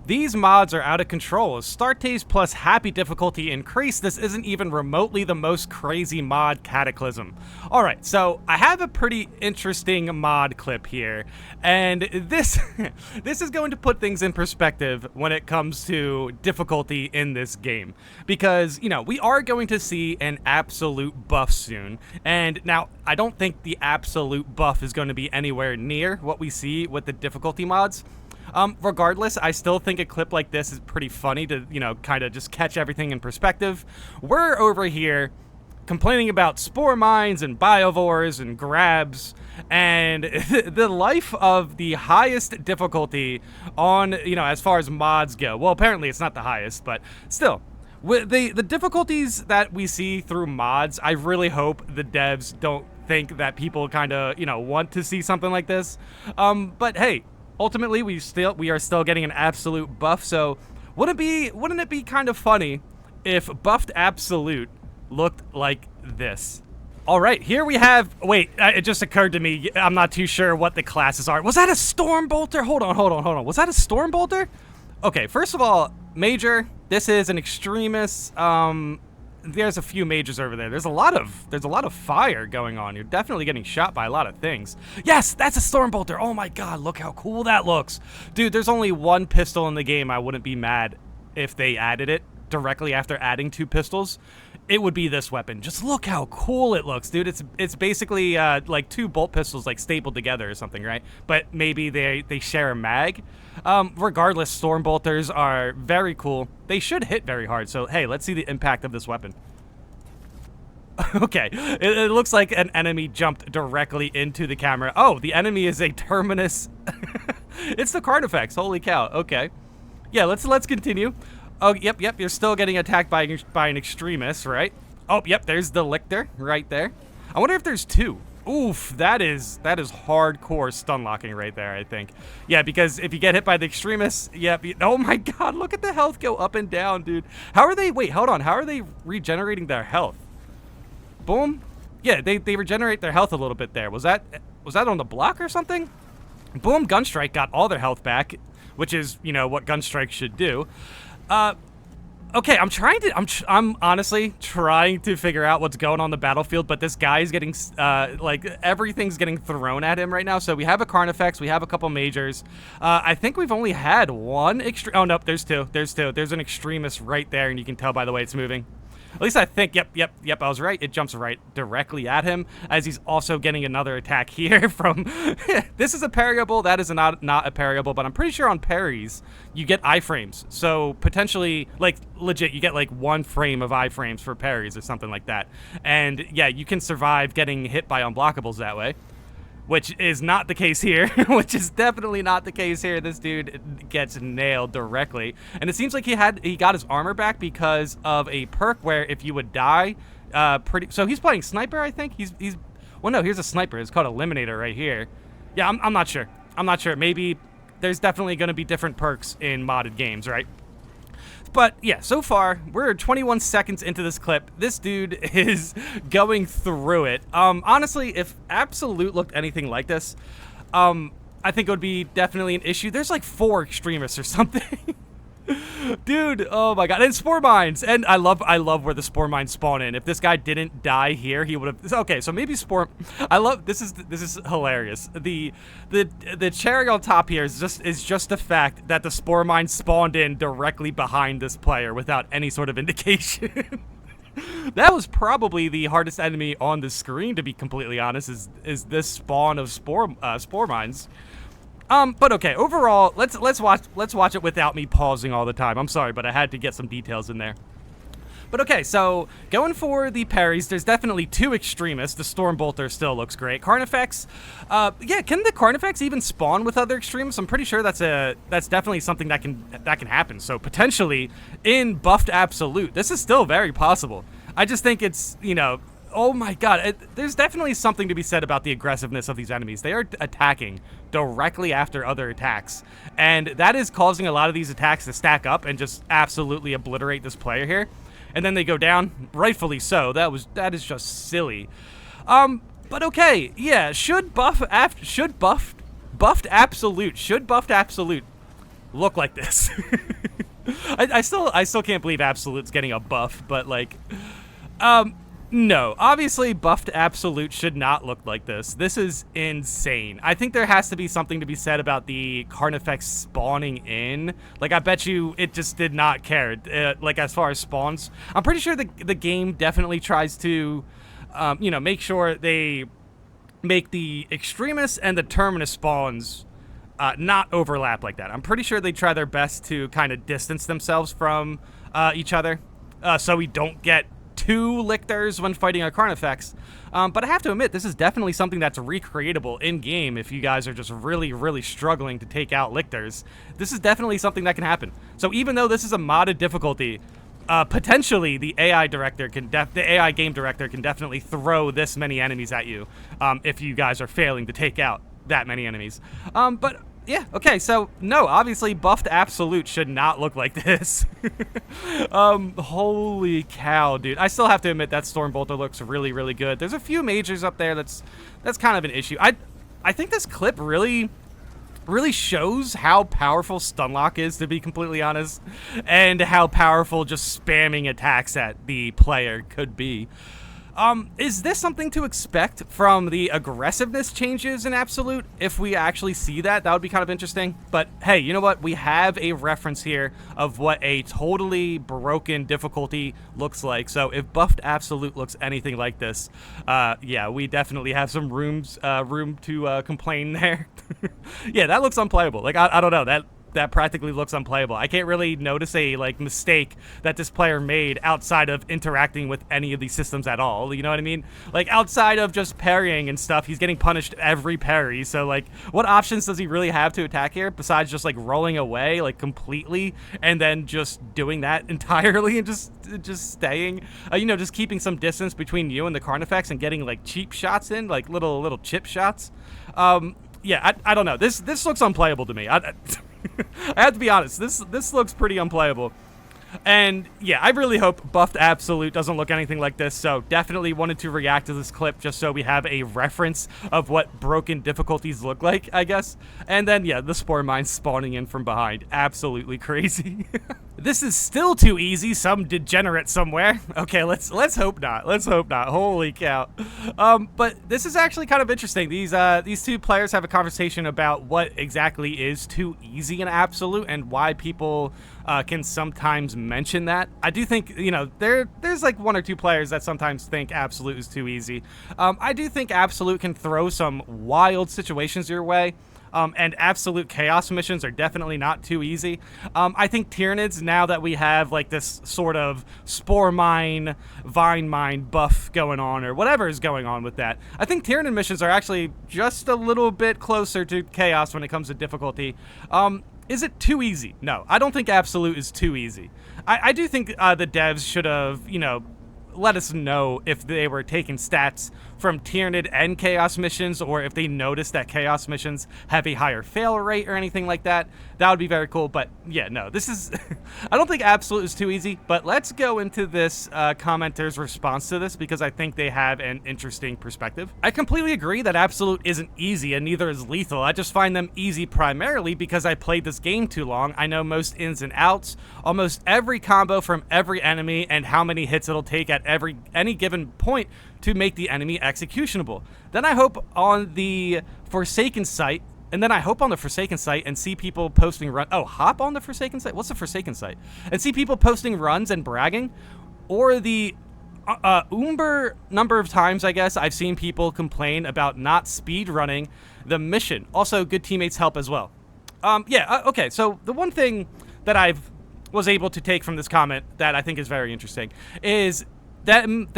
These mods are out of control. As Startaze plus Happy difficulty increase, this isn't even remotely the most crazy mod Cataclysm. Alright, so I have a pretty interesting mod clip here, and this this is going to put things in perspective when it comes to difficulty in this game. Because, you know, we are going to see an absolute buff soon, and now I don't think the absolute buff is going to be anywhere near what we see with the difficulty mods. Regardless, I still think a clip like this is pretty funny to, you know, kind of just catch everything in perspective. We're over here complaining about spore mines and biovores and grabs, and the life of the highest difficulty on, you know, as far as mods go. Well, apparently it's not the highest, but still. With the difficulties that we see through mods, I really hope the devs don't think that people kind of, you know, want to see something like this. But hey, ultimately, we are still getting an absolute buff, so wouldn't it be kind of funny if buffed absolute looked like this? All right, here we have, wait, it just occurred to me, I'm not too sure what the classes are. Was that a storm bolter? Hold on. Was that a storm bolter? Okay, first of all, major, this is an extremist. There's a few majors over there. There's a lot of fire going on. You're definitely getting shot by a lot of things. Yes, that's a storm bolter. Oh my god, look how cool that looks. Dude, there's only one pistol in the game. I wouldn't be mad if they added it directly after adding 2 pistols. It would be this weapon. Just look how cool it looks, dude. It's basically like 2 bolt pistols like stapled together or something, right? But maybe they share a mag. Regardless, storm bolters are very cool. They should hit very hard. So hey, let's see the impact of this weapon. Okay, it looks like an enemy jumped directly into the camera. Oh, the enemy is a terminus. It's the Carnifex. Holy cow. Okay, yeah. Let's continue. Oh, yep, you're still getting attacked by an extremist, right? Oh, yep, there's the Lictor right there. I wonder if there's 2. Oof, that is hardcore stun locking right there, I think. Yeah, because if you get hit by the extremists, yep, oh my god, look at the health go up and down, dude. How are they, wait, hold on, how are they regenerating their health? Boom. Yeah, they regenerate their health a little bit there. Was that on the block or something? Boom, Gunstrike got all their health back, which is, you know, what Gunstrike should do. Okay, I'm honestly trying to figure out what's going on the battlefield, but this guy is getting, like, everything's getting thrown at him right now. So we have a Carnifex, we have a couple majors. I think we've only had one oh, nope, there's 2. There's an extremist right there, and you can tell by the way it's moving. At least I think, yep, I was right. It jumps right directly at him, as he's also getting another attack here from... This is a parryable, that is not a parryable, but I'm pretty sure on parries, you get iframes. So, potentially, like, legit, you get, like, 1 frame of iframes for parries or something like that. And, yeah, you can survive getting hit by unblockables that way. Which is not the case here. Which is definitely not the case here. This dude gets nailed directly. And it seems like he got his armor back because of a perk where if you would die, so he's playing sniper, I think. Well, no, here's a sniper. It's called Eliminator right here. Yeah, I'm not sure. I'm not sure. Maybe there's definitely going to be different perks in modded games, right? But yeah, so far, we're 21 seconds into this clip. This dude is going through it. Honestly, if Absolute looked anything like this, I think it would be definitely an issue. There's like 4 extremists or something. Dude, oh my god. And spore mines. And I love where the spore mines spawn in. If this guy didn't die here, he would have... Okay, so maybe spore... I love... This is hilarious. The cherry on top here is just the fact that the spore mine spawned in directly behind this player without any sort of indication. That was probably the hardest enemy on the screen, to be completely honest, is this spawn of spore mines. But okay, overall, let's watch it without me pausing all the time. I'm sorry, but I had to get some details in there. But okay, so going for the parries, there's definitely 2 extremists. The Storm Bolter still looks great. Carnifex, yeah, can the Carnifex even spawn with other extremists? I'm pretty sure that's definitely something that can happen. So potentially in buffed Absolute, this is still very possible. I just think it's, you know, oh my god, there's definitely something to be said about the aggressiveness of these enemies. They are attacking directly after other attacks, and that is causing a lot of these attacks to stack up and just absolutely obliterate this player here. And then they go down, rightfully so. That is just silly. But okay, yeah, should buffed Absolute look like this. I still can't believe Absolute's getting a buff, but like, no, obviously buffed Absolute should not look like this. This is insane. I think there has to be something to be said about the Carnifex spawning in. Like, I bet you it just did not care. Like, as far as spawns, I'm pretty sure the game definitely tries to, you know, make sure they make the Extremis and the Terminus spawns not overlap like that. I'm pretty sure they try their best to kind of distance themselves from each other, so we don't get two Lictors when fighting a Carnifex. But I have to admit, this is definitely something that's recreatable in-game if you guys are just really, really struggling to take out Lictors. This is definitely something that can happen. So even though this is a modded difficulty, potentially the AI game director can definitely throw this many enemies at you if you guys are failing to take out that many enemies. But yeah, okay, so no, obviously buffed Absolute should not look like this. Holy cow, dude. I still have to admit that Stormbolter looks really, really good. There's a few majors up there that's kind of an issue. I think this clip really shows how powerful Stunlock is, to be completely honest, and how powerful just spamming attacks at the player could be. Is this something to expect from the aggressiveness changes in Absolute? If we actually see that, that would be kind of interesting. But hey, you know what? We have a reference here of what a totally broken difficulty looks like. So if buffed Absolute looks anything like this, yeah, we definitely have some room to complain there. Yeah, that looks unplayable. Like, I don't know, that practically looks unplayable. I can't really notice a like mistake that this player made outside of interacting with any of these systems at all. You know what I mean? Like, outside of just parrying and stuff, he's getting punished every parry. So like, what options does he really have to attack here besides just like rolling away like completely and then just doing that entirely and just staying, you know, just keeping some distance between you and the Carnifex and getting like cheap shots in, like little chip shots. Yeah, I don't know. This looks unplayable to me. I have to be honest. This looks pretty unplayable. And yeah, I really hope buffed Absolute doesn't look anything like this. So definitely wanted to react to this clip just so we have a reference of what broken difficulties look like, I guess. And then yeah, the Spore Mine spawning in from behind. Absolutely crazy. This is still too easy. Some degenerate somewhere. Okay, let's hope not. Let's hope not. Holy cow. But this is actually kind of interesting. These two players have a conversation about what exactly is too easy in Absolute and why people can sometimes mention that. I do think, you know, there's like one or two players that sometimes think Absolute is too easy. I do think Absolute can throw some wild situations your way. And Absolute Chaos missions are definitely not too easy. I think Tyranids, now that we have like this sort of Spore Mine, Vine Mine buff going on, or whatever is going on with that, I think Tyranid missions are actually just a little bit closer to Chaos when it comes to difficulty. Is it too easy? No, I don't think Absolute is too easy. I do think the devs should have, you know, let us know if they were taking stats from Tyranid and Chaos missions, or if they noticed that Chaos missions have a higher fail rate or anything like that. That would be very cool. But yeah, no, this is I don't think Absolute is too easy, but let's go into this commenter's response to this, because I think they have an interesting perspective. I completely agree that Absolute isn't easy, and neither is Lethal. I just find them easy primarily because I played this game too long. I know most ins and outs, almost every combo from every enemy, and how many hits it'll take at any given point to make the enemy executionable. Then I hope on the Forsaken site, and see people posting hop on the Forsaken site? What's the Forsaken site? And see people posting runs and bragging, or the number of times, I guess, I've seen people complain about not speed running the mission. Also, good teammates help as well. Okay, so the one thing that I've was able to take from this comment that I think is very interesting is them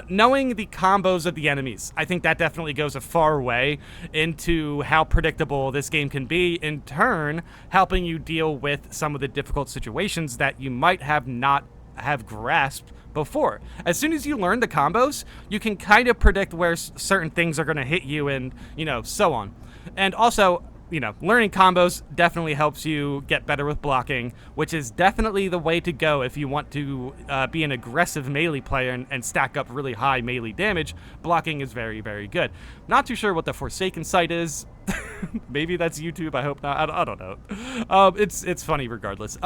knowing the combos of the enemies. I think that definitely goes a far way into how predictable this game can be, in turn helping you deal with some of the difficult situations that you might not have grasped before. As soon as you learn the combos, you can kind of predict where certain things are going to hit you, and, you know, so on. And also, learning combos definitely helps you get better with blocking, which is definitely the way to go if you want to be an aggressive melee player and stack up really high melee damage. Blocking is very, very good. Not too sure what the Forsaken site is. Maybe that's YouTube. I hope not. I don't know. It's funny regardless.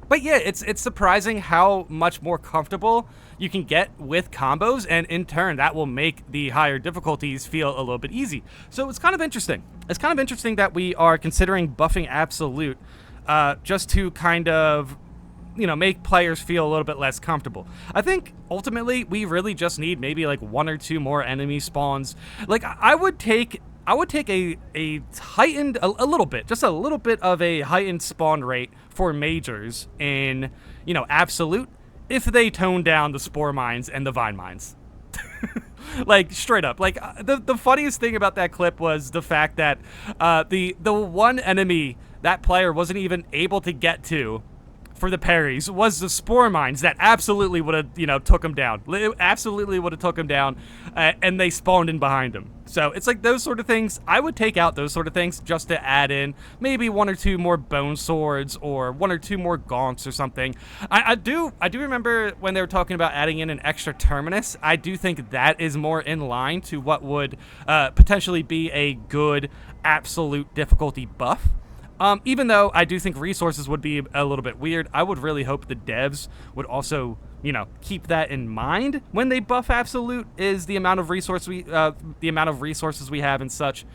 But yeah, it's surprising how much more comfortable you can get with combos, and in turn, that will make the higher difficulties feel a little bit easy. So it's kind of interesting. It's kind of interesting that we are considering buffing Absolute just to kind of, make players feel a little bit less comfortable. I think ultimately we really just need maybe like 1 or 2 more enemy spawns. Like I would take a heightened, a little bit, just a little bit of a heightened spawn rate for majors in, Absolute, if they tone down the Spore Mines and the Vine Mines. Like, straight up. Like, the funniest thing about that clip was the fact that the one enemy that player wasn't even able to get to for the parries was the Spore Mines that absolutely would have, took him down. It absolutely would have took him down, and they spawned in behind him. So it's like those sort of things. I would take out those sort of things just to add in maybe 1 or 2 more bone swords or 1 or 2 more gaunts or something. I do remember when they were talking about adding in an extra terminus. I do think that is more in line to what would potentially be a good absolute difficulty buff. Even though I do think resources would be a little bit weird, I would really hope the devs would also, keep that in mind when they buff Absolute, is the amount of resources we have and such.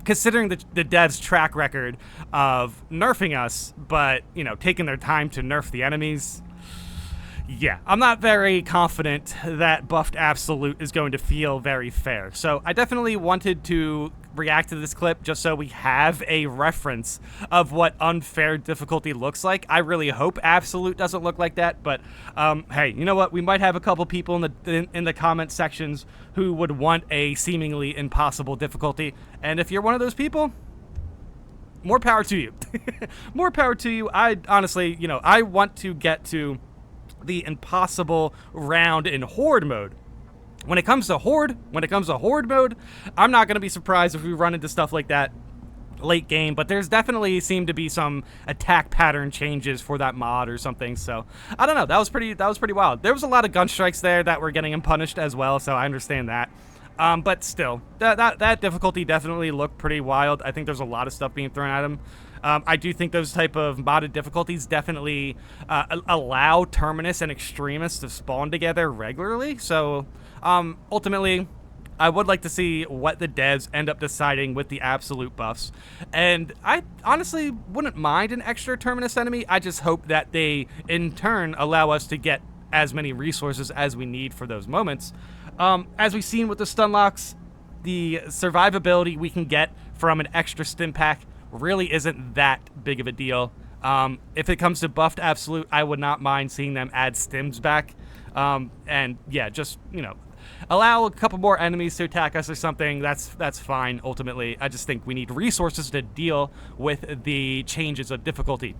Considering the devs' track record of nerfing us, but taking their time to nerf the enemies. Yeah, I'm not very confident that buffed Absolute is going to feel very fair. So I definitely wanted to react to this clip just so we have a reference of what unfair difficulty looks like. I really hope Absolute doesn't look like that, but hey, you know what? We might have a couple people in the comment sections who would want a seemingly impossible difficulty, and if you're one of those people, more power to you. More power to you. I honestly, I want to get to the impossible round in Horde mode. When it comes to Horde mode, I'm not going to be surprised if we run into stuff like that late game, but there's definitely seemed to be some attack pattern changes for that mod or something. So I don't know. That was pretty wild. There was a lot of gun strikes there that were getting unpunished as well, so I understand that. But still, that difficulty definitely looked pretty wild. I think there's a lot of stuff being thrown at him. I do think those type of modded difficulties definitely allow Terminus and Extremis to spawn together regularly. So ultimately, I would like to see what the devs end up deciding with the Absolute buffs. And I honestly wouldn't mind an extra Terminus enemy. I just hope that they, in turn, allow us to get as many resources as we need for those moments. As we've seen with the stun locks, the survivability we can get from an extra stim pack really isn't that big of a deal. If it comes to buffed Absolute, I would not mind seeing them add stims back. And yeah, just, allow a couple more enemies to attack us or something. That's fine, ultimately. I just think we need resources to deal with the changes of difficulty.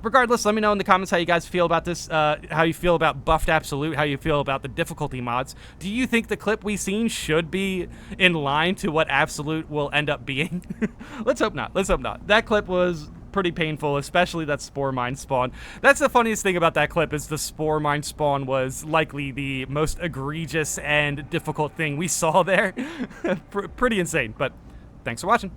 Regardless, let me know in the comments how you guys feel about this, how you feel about buffed Absolute, how you feel about the difficulty mods. Do you think the clip we've seen should be in line to what Absolute will end up being? Let's hope not. Let's hope not. That clip was pretty painful, especially that Spore Mine spawn. That's the funniest thing about that clip, is the Spore Mine spawn was likely the most egregious and difficult thing we saw there. Pretty insane, but thanks for watching.